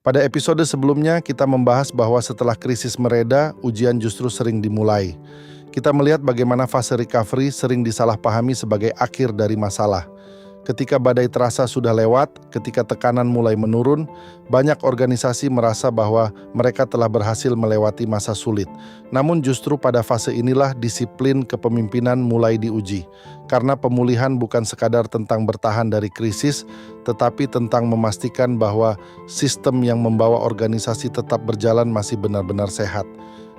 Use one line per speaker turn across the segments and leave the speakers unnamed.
Pada episode sebelumnya, kita membahas bahwa setelah krisis mereda, ujian justru sering dimulai. Kita melihat bagaimana fase recovery sering disalahpahami sebagai akhir dari masalah. Ketika badai terasa sudah lewat, ketika tekanan mulai menurun, banyak organisasi merasa bahwa mereka telah berhasil melewati masa sulit. Namun justru pada fase inilah disiplin kepemimpinan mulai diuji. Karena pemulihan bukan sekadar tentang bertahan dari krisis, tetapi tentang memastikan bahwa sistem yang membawa organisasi tetap berjalan masih benar-benar sehat.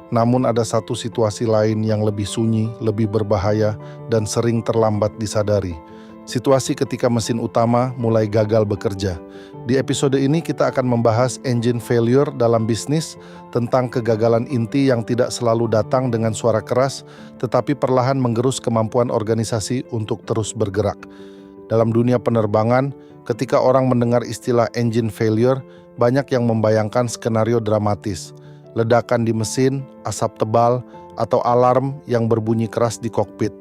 Namun ada satu situasi lain yang lebih sunyi, lebih berbahaya, dan sering terlambat disadari. Situasi ketika mesin utama mulai gagal bekerja. Di episode ini kita akan membahas engine failure dalam bisnis, tentang kegagalan inti yang tidak selalu datang dengan suara keras, tetapi perlahan menggerus kemampuan organisasi untuk terus bergerak. Dalam dunia penerbangan, ketika orang mendengar istilah engine failure, banyak yang membayangkan skenario dramatis. Ledakan di mesin, asap tebal, atau alarm yang berbunyi keras di kokpit.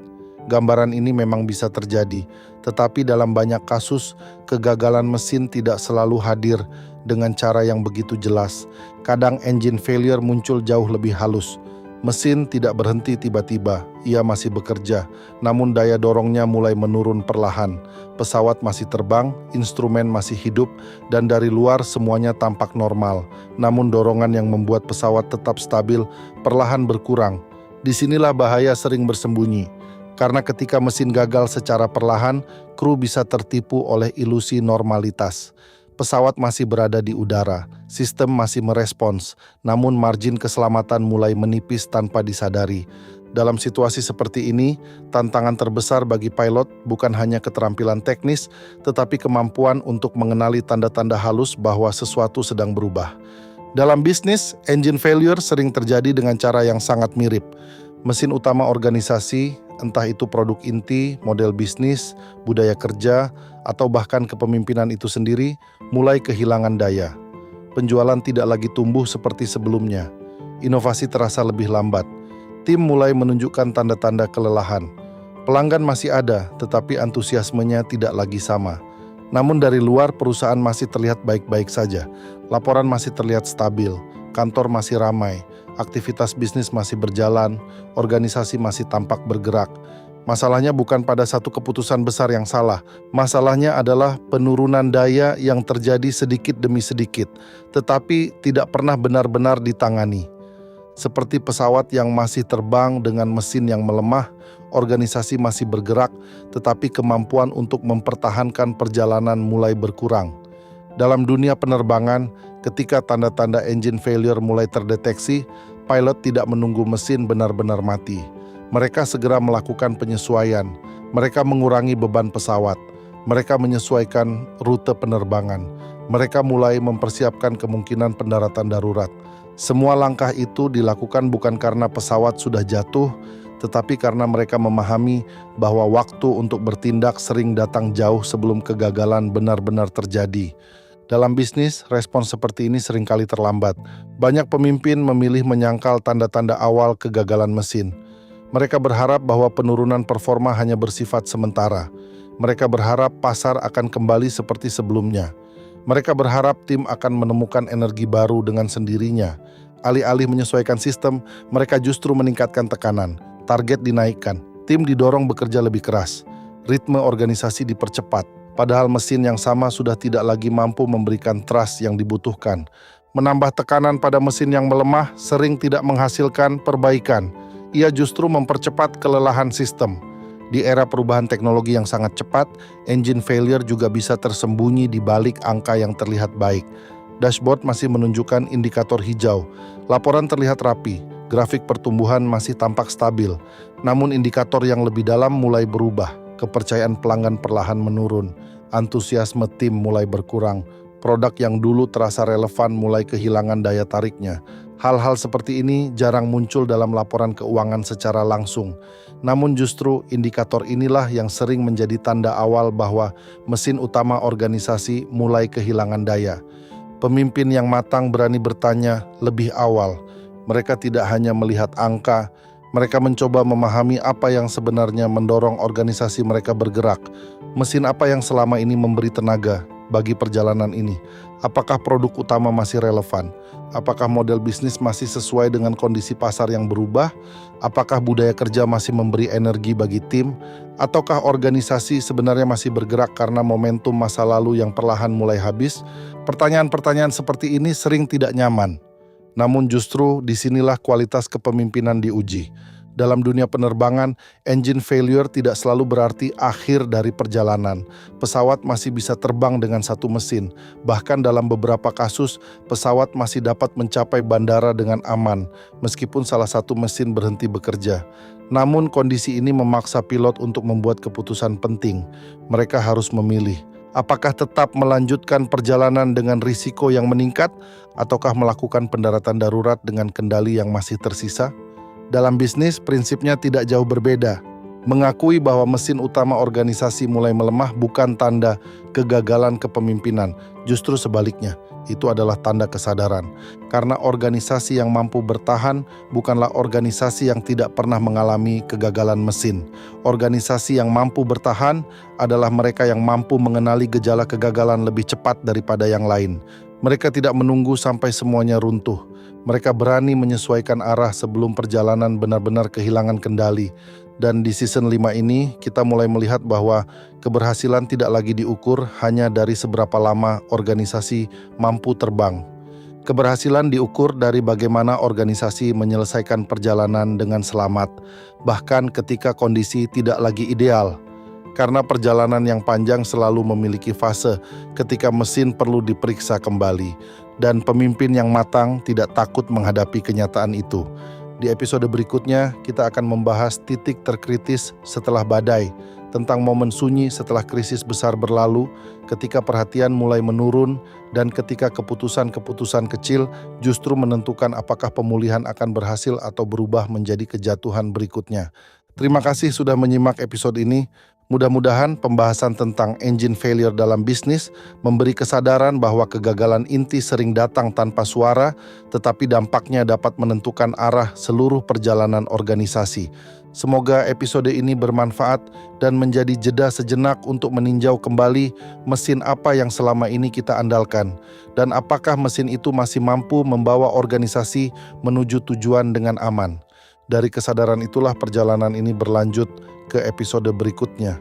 Gambaran ini memang bisa terjadi, tetapi dalam banyak kasus, kegagalan mesin tidak selalu hadir dengan cara yang begitu jelas. Kadang engine failure muncul jauh lebih halus. Mesin tidak berhenti tiba-tiba, ia masih bekerja, namun daya dorongnya mulai menurun perlahan. Pesawat masih terbang, instrumen masih hidup, dan dari luar semuanya tampak normal. Namun dorongan yang membuat pesawat tetap stabil perlahan berkurang. Disinilah bahaya sering bersembunyi. Karena ketika mesin gagal secara perlahan, kru bisa tertipu oleh ilusi normalitas. Pesawat masih berada di udara, sistem masih merespons, namun margin keselamatan mulai menipis tanpa disadari. Dalam situasi seperti ini, tantangan terbesar bagi pilot bukan hanya keterampilan teknis, tetapi kemampuan untuk mengenali tanda-tanda halus bahwa sesuatu sedang berubah. Dalam bisnis, engine failure sering terjadi dengan cara yang sangat mirip. Mesin utama organisasi, entah itu produk inti, model bisnis, budaya kerja, atau bahkan kepemimpinan itu sendiri, mulai kehilangan daya. Penjualan tidak lagi tumbuh seperti sebelumnya. Inovasi terasa lebih lambat. Tim mulai menunjukkan tanda-tanda kelelahan. Pelanggan masih ada, tetapi antusiasmenya tidak lagi sama. Namun dari luar perusahaan masih terlihat baik-baik saja. Laporan masih terlihat stabil, kantor masih ramai, aktivitas bisnis masih berjalan, organisasi masih tampak bergerak. Masalahnya bukan pada satu keputusan besar yang salah. Masalahnya adalah penurunan daya yang terjadi sedikit demi sedikit, tetapi tidak pernah benar-benar ditangani. Seperti pesawat yang masih terbang dengan mesin yang melemah, organisasi masih bergerak, tetapi kemampuan untuk mempertahankan perjalanan mulai berkurang. Dalam dunia penerbangan, ketika tanda-tanda engine failure mulai terdeteksi, pilot tidak menunggu mesin benar-benar mati. Mereka segera melakukan penyesuaian. Mereka mengurangi beban pesawat. Mereka menyesuaikan rute penerbangan. Mereka mulai mempersiapkan kemungkinan pendaratan darurat. Semua langkah itu dilakukan bukan karena pesawat sudah jatuh, tetapi karena mereka memahami bahwa waktu untuk bertindak sering datang jauh sebelum kegagalan benar-benar terjadi. Dalam bisnis, respons seperti ini seringkali terlambat. Banyak pemimpin memilih menyangkal tanda-tanda awal kegagalan mesin. Mereka berharap bahwa penurunan performa hanya bersifat sementara. Mereka berharap pasar akan kembali seperti sebelumnya. Mereka berharap tim akan menemukan energi baru dengan sendirinya. Alih-alih menyesuaikan sistem, mereka justru meningkatkan tekanan. Target dinaikkan, tim didorong bekerja lebih keras. Ritme organisasi dipercepat. Padahal mesin yang sama sudah tidak lagi mampu memberikan trust yang dibutuhkan. Menambah tekanan pada mesin yang melemah sering tidak menghasilkan perbaikan. Ia justru mempercepat kelelahan sistem. Di era perubahan teknologi yang sangat cepat, engine failure juga bisa tersembunyi di balik angka yang terlihat baik. Dashboard masih menunjukkan indikator hijau. Laporan terlihat rapi. Grafik pertumbuhan masih tampak stabil. Namun indikator yang lebih dalam mulai berubah. Kepercayaan pelanggan perlahan menurun, antusiasme tim mulai berkurang, produk yang dulu terasa relevan mulai kehilangan daya tariknya. Hal-hal seperti ini jarang muncul dalam laporan keuangan secara langsung. Namun justru indikator inilah yang sering menjadi tanda awal bahwa mesin utama organisasi mulai kehilangan daya. Pemimpin yang matang berani bertanya lebih awal. Mereka tidak hanya melihat angka, mereka mencoba memahami apa yang sebenarnya mendorong organisasi mereka bergerak. Mesin apa yang selama ini memberi tenaga, bagi perjalanan ini? Apakah produk utama masih relevan? Apakah model bisnis masih sesuai dengan kondisi pasar yang berubah? Apakah budaya kerja masih memberi energi bagi tim? Ataukah organisasi sebenarnya masih bergerak karena momentum masa lalu yang perlahan mulai habis? Pertanyaan-pertanyaan seperti ini sering tidak nyaman. Namun justru disinilah kualitas kepemimpinan diuji. Dalam dunia penerbangan, engine failure tidak selalu berarti akhir dari perjalanan. Pesawat masih bisa terbang dengan satu mesin. Bahkan dalam beberapa kasus, pesawat masih dapat mencapai bandara dengan aman, meskipun salah satu mesin berhenti bekerja. Namun kondisi ini memaksa pilot untuk membuat keputusan penting. Mereka harus memilih. Apakah tetap melanjutkan perjalanan dengan risiko yang meningkat, ataukah melakukan pendaratan darurat dengan kendali yang masih tersisa? Dalam bisnis, prinsipnya tidak jauh berbeda. Mengakui bahwa mesin utama organisasi mulai melemah bukan tanda kegagalan kepemimpinan, justru sebaliknya. Itu adalah tanda kesadaran. Karena organisasi yang mampu bertahan bukanlah organisasi yang tidak pernah mengalami kegagalan mesin. Organisasi yang mampu bertahan adalah mereka yang mampu mengenali gejala kegagalan lebih cepat daripada yang lain. Mereka tidak menunggu sampai semuanya runtuh. Mereka berani menyesuaikan arah sebelum perjalanan benar-benar kehilangan kendali. Dan di season 5 ini, kita mulai melihat bahwa keberhasilan tidak lagi diukur hanya dari seberapa lama organisasi mampu terbang. Keberhasilan diukur dari bagaimana organisasi menyelesaikan perjalanan dengan selamat, bahkan ketika kondisi tidak lagi ideal. Karena perjalanan yang panjang selalu memiliki fase ketika mesin perlu diperiksa kembali, dan pemimpin yang matang tidak takut menghadapi kenyataan itu. Di episode berikutnya, kita akan membahas titik terkritis setelah badai, tentang momen sunyi setelah krisis besar berlalu, ketika perhatian mulai menurun, dan ketika keputusan-keputusan kecil justru menentukan apakah pemulihan akan berhasil atau berubah menjadi kejatuhan berikutnya. Terima kasih sudah menyimak episode ini. Mudah-mudahan pembahasan tentang engine failure dalam bisnis memberi kesadaran bahwa kegagalan inti sering datang tanpa suara, tetapi dampaknya dapat menentukan arah seluruh perjalanan organisasi. Semoga episode ini bermanfaat dan menjadi jeda sejenak untuk meninjau kembali mesin apa yang selama ini kita andalkan, dan apakah mesin itu masih mampu membawa organisasi menuju tujuan dengan aman. Dari kesadaran itulah perjalanan ini berlanjut ke episode berikutnya.